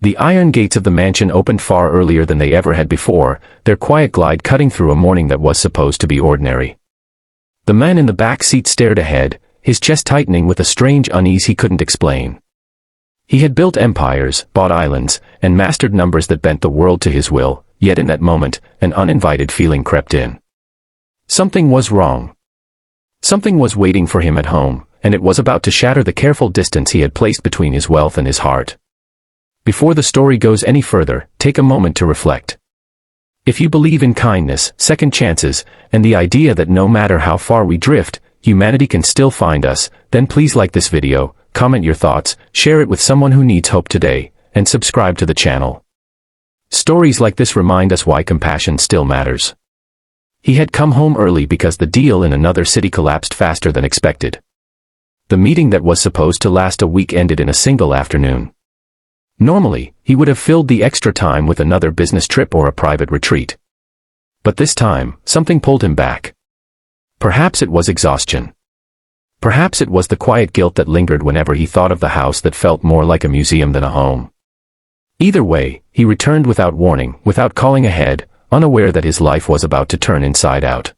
The iron gates of the mansion opened far earlier than they ever had before, their quiet glide cutting through a morning that was supposed to be ordinary. The man in the back seat stared ahead, his chest tightening with a strange unease he couldn't explain. He had built empires, bought islands, and mastered numbers that bent the world to his will, yet in that moment, an uninvited feeling crept in. Something was wrong. Something was waiting for him at home, and it was about to shatter the careful distance he had placed between his wealth and his heart. Before the story goes any further, take a moment to reflect. If you believe in kindness, second chances, and the idea that no matter how far we drift, humanity can still find us, then please like this video, comment your thoughts, share it with someone who needs hope today, and subscribe to the channel. Stories like this remind us why compassion still matters. He had come home early because the deal in another city collapsed faster than expected. The meeting that was supposed to last a week ended in a single afternoon. Normally, he would have filled the extra time with another business trip or a private retreat. But this time, something pulled him back. Perhaps it was exhaustion. Perhaps it was the quiet guilt that lingered whenever he thought of the house that felt more like a museum than a home. Either way, he returned without warning, without calling ahead, unaware that his life was about to turn inside out.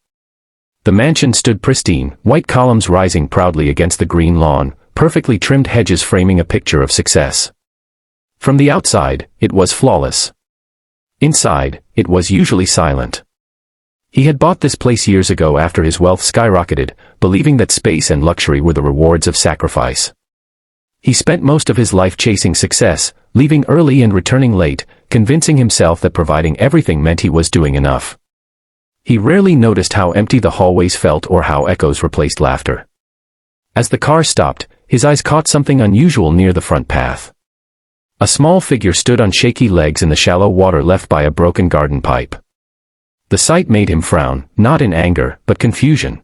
The mansion stood pristine, white columns rising proudly against the green lawn, perfectly trimmed hedges framing a picture of success. From the outside, it was flawless. Inside, it was usually silent. He had bought this place years ago after his wealth skyrocketed, believing that space and luxury were the rewards of sacrifice. He spent most of his life chasing success, leaving early and returning late, convincing himself that providing everything meant he was doing enough. He rarely noticed how empty the hallways felt or how echoes replaced laughter. As the car stopped, his eyes caught something unusual near the front path. A small figure stood on shaky legs in the shallow water left by a broken garden pipe. The sight made him frown, not in anger, but confusion.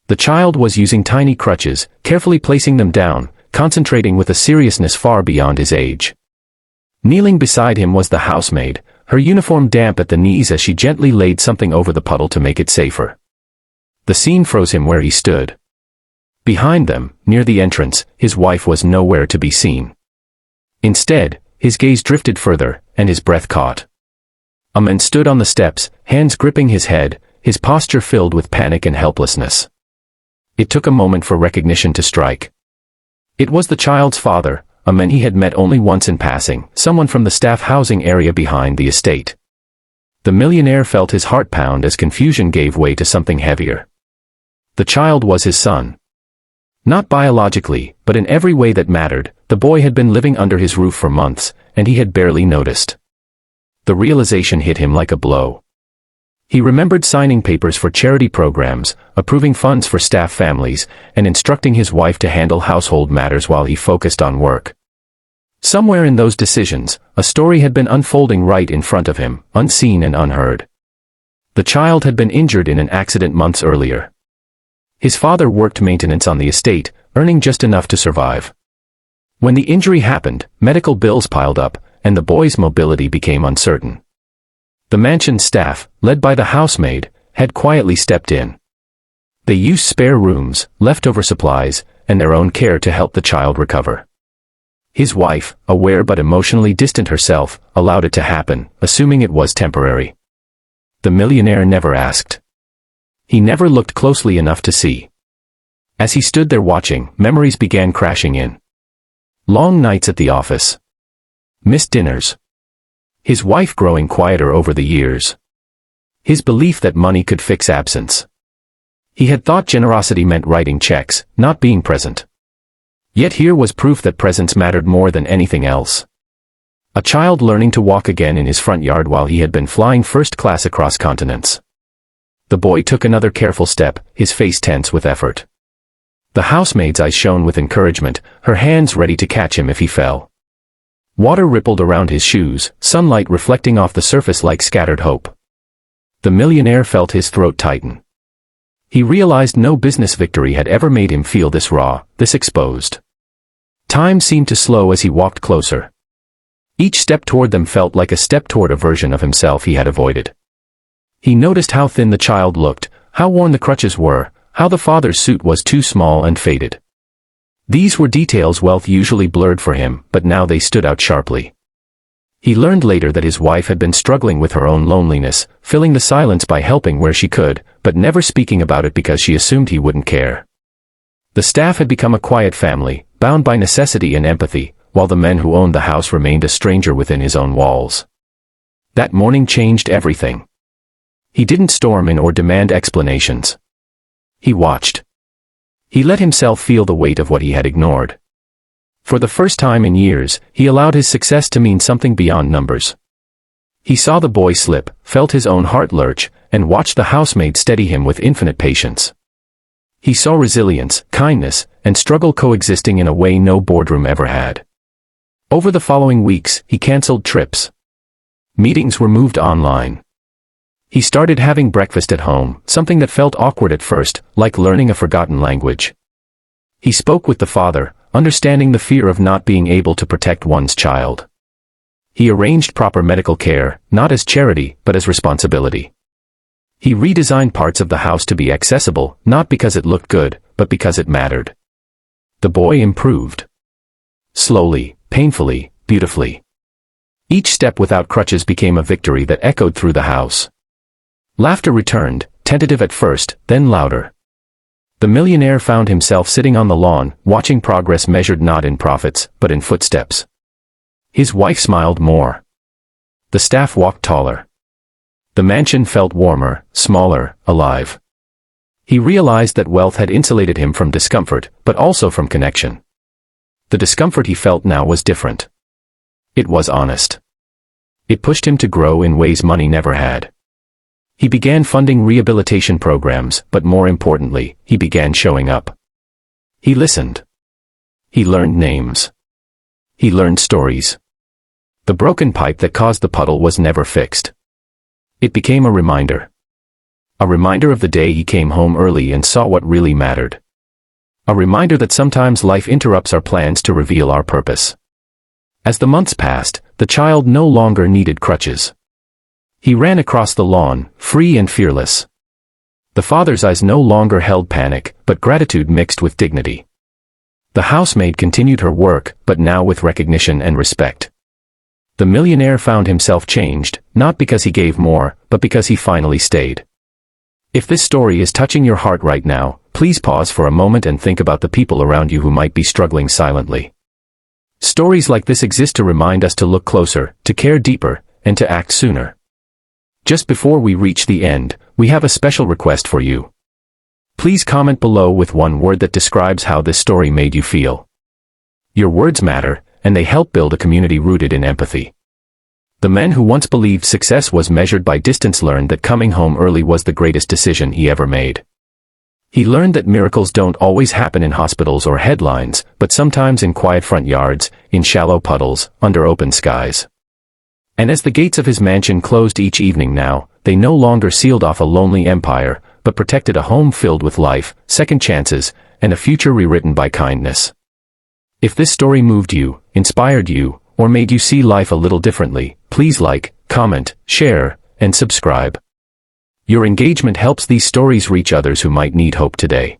The child was using tiny crutches, carefully placing them down, concentrating with a seriousness far beyond his age. Kneeling beside him was the housemaid, her uniform damp at the knees as she gently laid something over the puddle to make it safer. The scene froze him where he stood. Behind them, near the entrance, his wife was nowhere to be seen. Instead, his gaze drifted further, and his breath caught. A man stood on the steps, hands gripping his head, his posture filled with panic and helplessness. It took a moment for recognition to strike. It was the child's father, a man he had met only once in passing, someone from the staff housing area behind the estate. The millionaire felt his heart pound as confusion gave way to something heavier. The child was his son. Not biologically, but in every way that mattered, the boy had been living under his roof for months, and he had barely noticed. The realization hit him like a blow. He remembered signing papers for charity programs, approving funds for staff families, and instructing his wife to handle household matters while he focused on work. Somewhere in those decisions, a story had been unfolding right in front of him, unseen and unheard. The child had been injured in an accident months earlier. His father worked maintenance on the estate, earning just enough to survive. When the injury happened, medical bills piled up, and the boy's mobility became uncertain. The mansion staff, led by the housemaid, had quietly stepped in. They used spare rooms, leftover supplies, and their own care to help the child recover. His wife, aware but emotionally distant herself, allowed it to happen, assuming it was temporary. The millionaire never asked. He never looked closely enough to see. As he stood there watching, memories began crashing in. Long nights at the office. Missed dinners. His wife growing quieter over the years. His belief that money could fix absence. He had thought generosity meant writing checks, not being present. Yet here was proof that presence mattered more than anything else. A child learning to walk again in his front yard while he had been flying first class across continents. The boy took another careful step, his face tense with effort. The housemaid's eyes shone with encouragement, her hands ready to catch him if he fell. Water rippled around his shoes, sunlight reflecting off the surface like scattered hope. The millionaire felt his throat tighten. He realized no business victory had ever made him feel this raw, this exposed. Time seemed to slow as he walked closer. Each step toward them felt like a step toward a version of himself he had avoided. He noticed how thin the child looked, how worn the crutches were, how the father's suit was too small and faded. These were details wealth usually blurred for him, but now they stood out sharply. He learned later that his wife had been struggling with her own loneliness, filling the silence by helping where she could, but never speaking about it because she assumed he wouldn't care. The staff had become a quiet family, bound by necessity and empathy, while the men who owned the house remained a stranger within his own walls. That morning changed everything. He didn't storm in or demand explanations. He watched. He let himself feel the weight of what he had ignored. For the first time in years, he allowed his success to mean something beyond numbers. He saw the boy slip, felt his own heart lurch, and watched the housemaid steady him with infinite patience. He saw resilience, kindness, and struggle coexisting in a way no boardroom ever had. Over the following weeks, he canceled trips. Meetings were moved online. He started having breakfast at home, something that felt awkward at first, like learning a forgotten language. He spoke with the father, understanding the fear of not being able to protect one's child. He arranged proper medical care, not as charity, but as responsibility. He redesigned parts of the house to be accessible, not because it looked good, but because it mattered. The boy improved. Slowly, painfully, beautifully. Each step without crutches became a victory that echoed through the house. Laughter returned, tentative at first, then louder. The millionaire found himself sitting on the lawn, watching progress measured not in profits, but in footsteps. His wife smiled more. The staff walked taller. The mansion felt warmer, smaller, alive. He realized that wealth had insulated him from discomfort, but also from connection. The discomfort he felt now was different. It was honest. It pushed him to grow in ways money never had. He began funding rehabilitation programs, but more importantly, he began showing up. He listened. He learned names. He learned stories. The broken pipe that caused the puddle was never fixed. It became a reminder. A reminder of the day he came home early and saw what really mattered. A reminder that sometimes life interrupts our plans to reveal our purpose. As the months passed, the child no longer needed crutches. He ran across the lawn, free and fearless. The father's eyes no longer held panic, but gratitude mixed with dignity. The housemaid continued her work, but now with recognition and respect. The millionaire found himself changed, not because he gave more, but because he finally stayed. If this story is touching your heart right now, please pause for a moment and think about the people around you who might be struggling silently. Stories like this exist to remind us to look closer, to care deeper, and to act sooner. Just before we reach the end, we have a special request for you. Please comment below with one word that describes how this story made you feel. Your words matter, and they help build a community rooted in empathy. The man who once believed success was measured by distance learned that coming home early was the greatest decision he ever made. He learned that miracles don't always happen in hospitals or headlines, but sometimes in quiet front yards, in shallow puddles, under open skies. And as the gates of his mansion closed each evening now, they no longer sealed off a lonely empire, but protected a home filled with life, second chances, and a future rewritten by kindness. If this story moved you, inspired you, or made you see life a little differently, please like, comment, share, and subscribe. Your engagement helps these stories reach others who might need hope today.